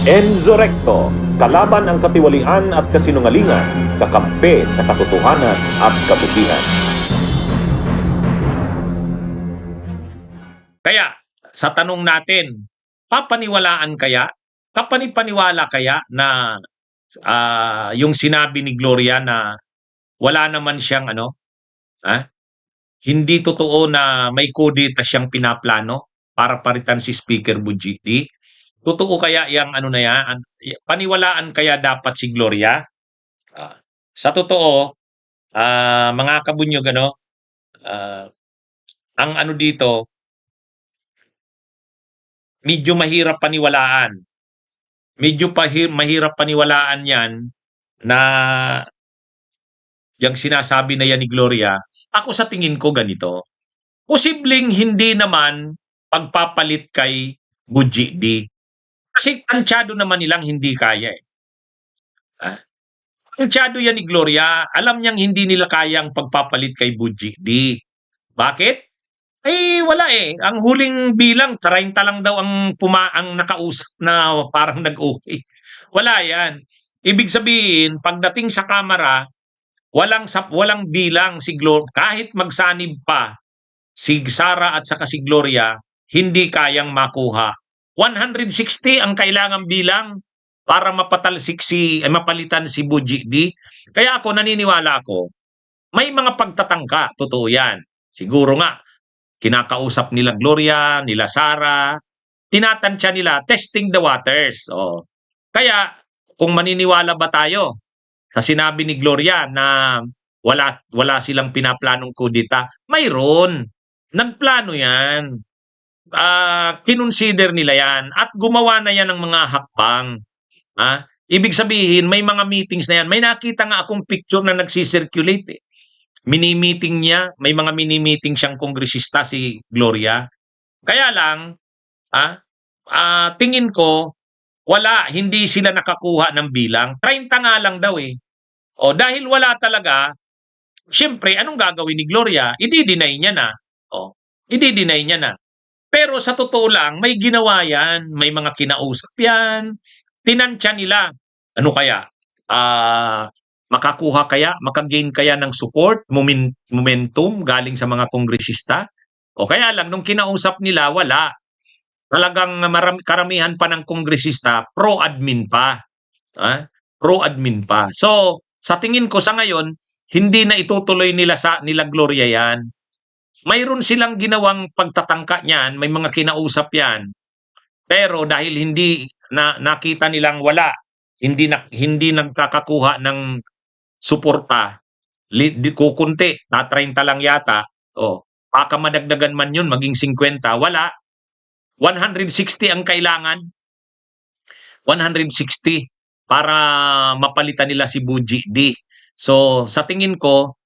Enzo Recto, kalaban ang katiwalian at kasinungalingan, kakampi sa katotohanan at kabutihan. Kaya, sa tanong natin, kapani-paniwala kaya na yung sinabi ni Gloria na wala naman siyang hindi totoo na may kudita siyang pinaplano para palitan si Speaker Bujidi? Totoo kaya yang na yan? Paniwalaan kaya dapat si Gloria? Sa totoo, mga kabunyog, ang dito, medyo mahirap paniwalaan. Mahirap paniwalaan yan na yung sinasabi na yan ni Gloria. Ako sa tingin ko ganito. Posibleng hindi naman pagpapalit kay Bujidi. Kasi tansyado naman nilang hindi kaya eh. Tansyado yan ni Gloria. Alam niyang hindi nila kayang pagpapalit kay Bujidi. Bakit? Wala eh. Ang huling bilang, 30 lang daw ang nakausap na parang nag-okay. Wala yan. Ibig sabihin, pagdating sa kamera, walang bilang si Gloria. Kahit magsanib pa si Sara at saka si Gloria, hindi kayang makuha. 160 ang kailangang bilang para mapalitan si Bujidi. Kaya ako naniniwala ako, may mga pagtatangka, totoo yan. Siguro nga, kinakausap nila Gloria, nila Sara, tinatansya nila, testing the waters. Kaya, kung maniniwala ba tayo sa sinabi ni Gloria na wala silang pinaplanong kudita, mayroon. Nagplano yan. Kinonsider nila yan at gumawa na yan ng mga hakbang. Ibig sabihin, may mga meetings na yan. May nakita nga akong picture na nagsisirculate eh. Mini-meeting niya, may mga mini-meeting siyang kongresista si Gloria. Kaya lang, tingin ko, hindi sila nakakuha ng bilang. 30 nga lang daw eh. Dahil wala talaga, siyempre, anong gagawin ni Gloria? I-deny niya na. I-deny niya na. Pero sa totoo lang, may ginawa yan. May mga kinausap yan. Tinansya nila. Ano kaya? Makagain kaya ng support, momentum galing sa mga kongresista? O kaya lang, nung kinausap nila, wala. Talagang karamihan pa ng kongresista, pro-admin pa. Pro-admin pa. So, sa tingin ko sa ngayon, hindi na itutuloy nila Gloria yan. Mayroon silang ginawang pagtatangka niyan, may mga kinausap yan. Pero dahil hindi nakita nilang wala, hindi nagkakakuha ng suporta, kukunti, 30 lang yata, baka madagdagan man yun, maging 50, wala. 160 ang kailangan. 160 para mapalitan nila si Bujidi. So, sa tingin ko,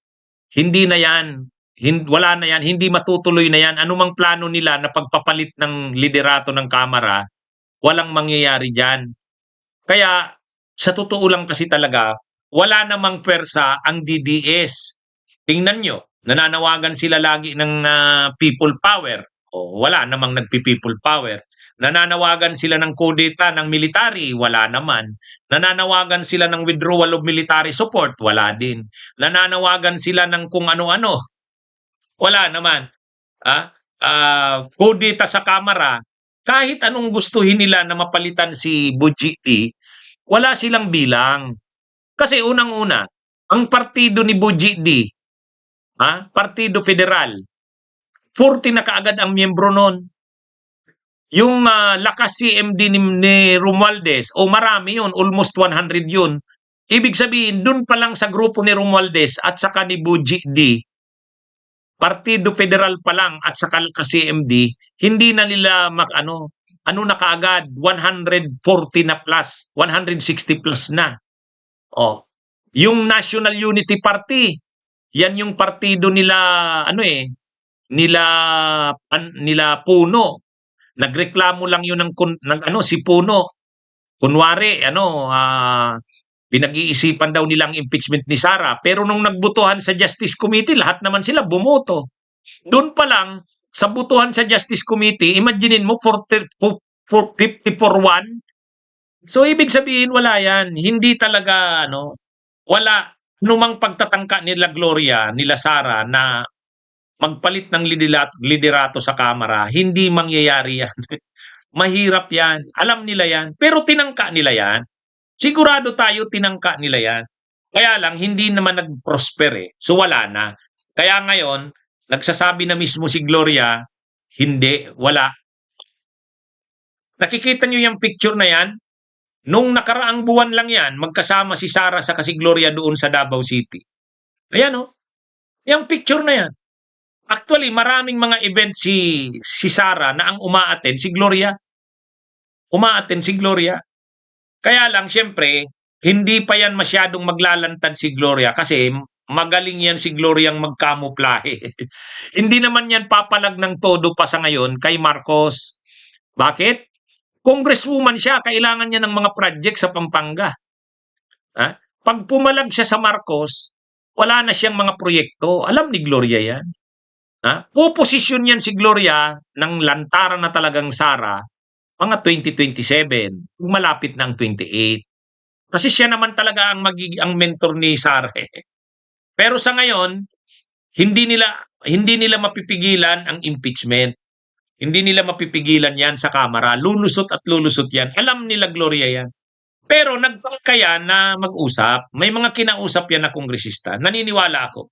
hindi na yan. Wala na yan, hindi matutuloy na yan. Anumang plano nila na pagpapalit ng liderato ng Kamara, walang mangyayari dyan. Kaya, sa totoo lang kasi talaga, wala namang pwersa ang DDS. Tingnan nyo, nananawagan sila lagi ng people power. Wala namang nagpi-people power. Nananawagan sila ng kudeta ng military, wala naman. Nananawagan sila ng withdrawal of military support, wala din. Nananawagan sila ng kung ano-ano, wala naman. Kudeta sa Kamara, kahit anong gustuhin nila na mapalitan si Bujidi, wala silang bilang. Kasi unang-una, ang partido ni Bujidi, Partido Federal, 40 na kaagad ang miyembro nun. Yung lakas CMD ni Romualdez, marami yun, almost 100 yun. Ibig sabihin, dun pa lang sa grupo ni Romualdez at saka ni Bujidi, Partido Federal pa lang at saka CMD, hindi na nila na kaagad, 140 na plus, 160 plus na. Yung National Unity Party, yan yung partido nila, nila Puno. Nagreklamo lang yun si Puno. Kunwari, pinag-iisipan daw nilang impeachment ni Sara. Pero nung nagbutuhan sa Justice Committee, lahat naman sila bumoto. Doon pa lang, sa butuhan sa Justice Committee, imaginein mo, 50-1, So ibig sabihin wala yan. Hindi talaga wala anumang pagtatangka nila Gloria, nila Sara na magpalit ng liderato sa Kamara, hindi mangyayari yan. Mahirap yan. Alam nila yan. Pero tinangka nila yan. Sigurado tayo tinangka nila yan. Kaya lang, hindi naman nag-prosper eh. So wala na. Kaya ngayon, nagsasabi na mismo si Gloria, hindi, wala. Nakikita nyo yung picture na yan? Nung nakaraang buwan lang yan, magkasama si Sara sa si Gloria doon sa Davao City. Ayan oh. Yung picture na yan. Actually, maraming mga event si Sara na ang umaattend si Gloria. Umaattend si Gloria. Kaya lang, syempre, hindi pa yan masyadong maglalantad si Gloria kasi magaling yan si Gloria ang magkamuflahe. Hindi naman yan papalag ng todo pa sa ngayon kay Marcos. Bakit? Congresswoman siya, kailangan niya ng mga project sa Pampanga. Ha? Pag pumalag siya sa Marcos, wala na siyang mga proyekto. Alam ni Gloria yan. Ha? Puposisyon yan si Gloria ng lantaran na talagang Sara mga 2027, kung malapit na ang 28. Kasi siya naman talaga ang mentor ni Sara. Pero sa ngayon, hindi nila mapipigilan ang impeachment. Hindi nila mapipigilan 'yan sa Kamara. Lulusot at lulusot 'yan. Alam nila Gloria 'yan. Pero nagtangka yan na mag-usap. May mga kinausap yan na kongresista. Naniniwala ako.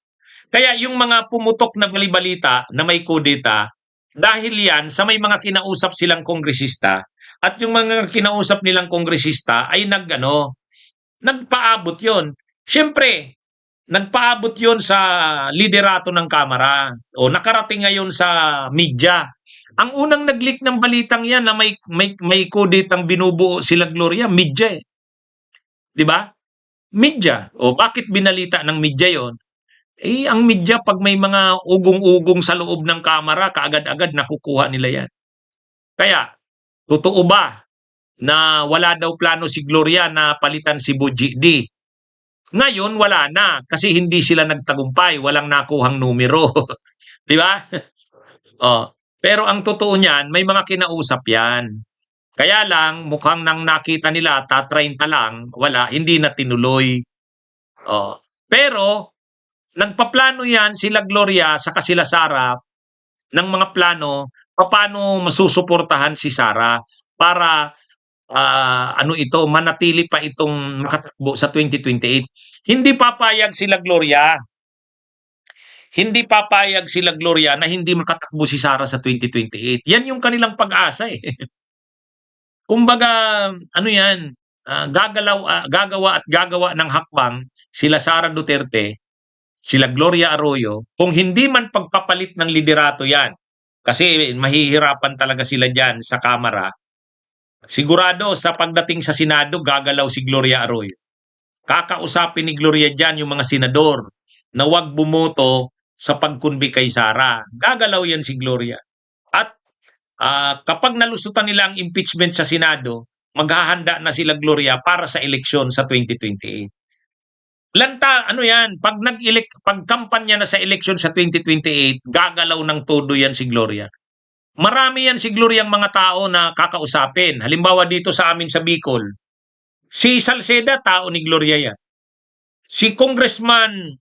Kaya yung mga pumutok na balibalita na may kudeta, dahil yan sa may mga kinausap silang kongresista at yung mga kinausap nilang kongresista ay nagpaabot yon. Siyempre, nagpaabot yon sa liderato ng Kamara o nakarating ngayon sa media. Ang unang nag-leak ng balitang yan na may kudetang binubuo sila Gloria, media eh. 'Di ba? Media. O bakit binalita ng media yon? Eh, ang media, pag may mga ugong-ugong sa loob ng Kamara, kaagad-agad nakukuha nila yan. Kaya, totoo ba na wala daw plano si Gloria na palitan si Buji D? Ngayon, wala na kasi hindi sila nagtagumpay. Walang nakuhang numero. Di ba? Oh. Pero ang totoo niyan, may mga kinausap yan. Kaya lang, mukhang nang nakita nila, ta-30 lang, wala, hindi na tinuloy. Oh. Pero, nagpaplano yan sila Gloria sa sila Sara ng mga plano paano masusuportahan si Sara para manatili pa itong makatakbo sa 2028. Hindi papayag sila Gloria. Hindi papayag sila Gloria na hindi makatakbo si Sara sa 2028. Yan yung kanilang pag-asa eh. Kumbaga, yan, gagawa at gagawa ng hakbang sila Sara Duterte, sila Gloria Arroyo, kung hindi man pagpapalit ng liderato yan, kasi mahihirapan talaga sila dyan sa Kamara, sigurado sa pagdating sa Senado, gagalaw si Gloria Arroyo. Kakausapin ni Gloria dyan yung mga senador na wag bumoto sa pagkunbi kay Sara. Gagalaw yan si Gloria. At kapag nalusutan nila ang impeachment sa Senado, maghahanda na sila Gloria para sa eleksyon sa 2028. Yan, pag kampanya na sa eleksyon sa 2028, gagalaw ng todo yan si Gloria. Marami yan si Gloria ang mga tao na kakausapin. Halimbawa dito sa amin sa Bicol, si Salceda, tao ni Gloria yan. Si Congressman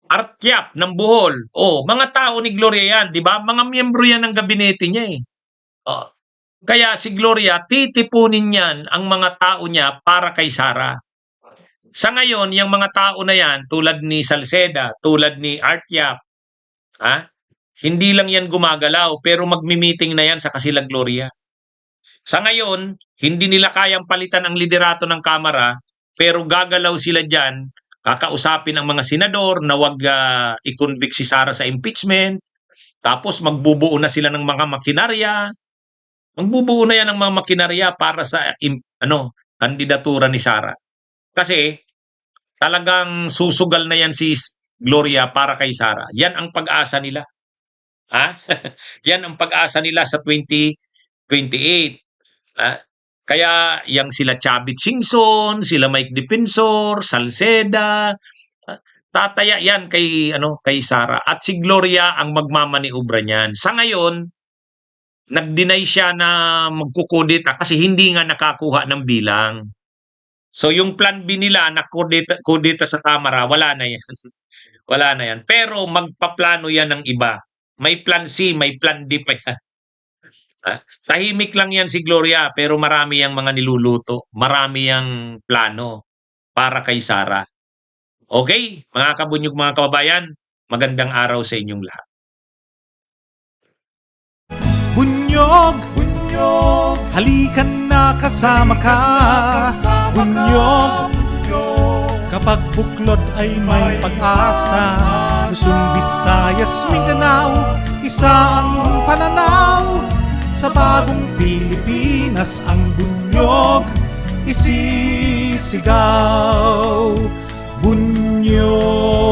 Artyap ng Bohol, mga tao ni Gloria yan, di ba? Mga miyembro yan ng gabinete niya eh. Kaya si Gloria, titipunin yan ang mga tao niya para kay Sara. Sa ngayon, yung mga tao na yan, tulad ni Salceda, tulad ni Artyap, hindi lang yan gumagalaw, pero magmi-meeting na yan sa kasila Gloria. Sa ngayon, hindi nila kayang palitan ang liderato ng Kamara, pero gagalaw sila dyan, kakausapin ang mga senador na wag i-convict si Sara sa impeachment, tapos magbubuo na sila ng mga makinarya. Magbubuo na yan ng mga makinarya para sa kandidatura ni Sara. Kasi talagang susugal na yan si Gloria para kay Sara. Yan ang pag-asa nila. Yan ang pag-asa nila sa 2028. Kaya yang sila Chavit Singson, sila Mike Defensor, Salceda, tataya yan kay Sara. At si Gloria ang magmamaniobra niyan. Sa ngayon, nag-deny siya na magkukudeta kasi hindi nga nakakuha ng bilang. So yung plan B nila na kudeta sa Kamara, wala na yan. Wala na yan. Pero magpaplano yan ng iba. May plan C, may plan D pa yan. Tahimik lang yan si Gloria pero marami yang mga niluluto. Marami yang plano para kay Sara. Okay, mga kabunyog, mga kababayan, magandang araw sa inyong lahat. Bunyog, bunyog, halikan na kasama ka. Bunyog, kapag buklod ay may pag-asa. Luzon, Visayas, Mindanao, isa ang pananaw. Sa bagong Pilipinas ang bunyog isisigaw. Bunyog.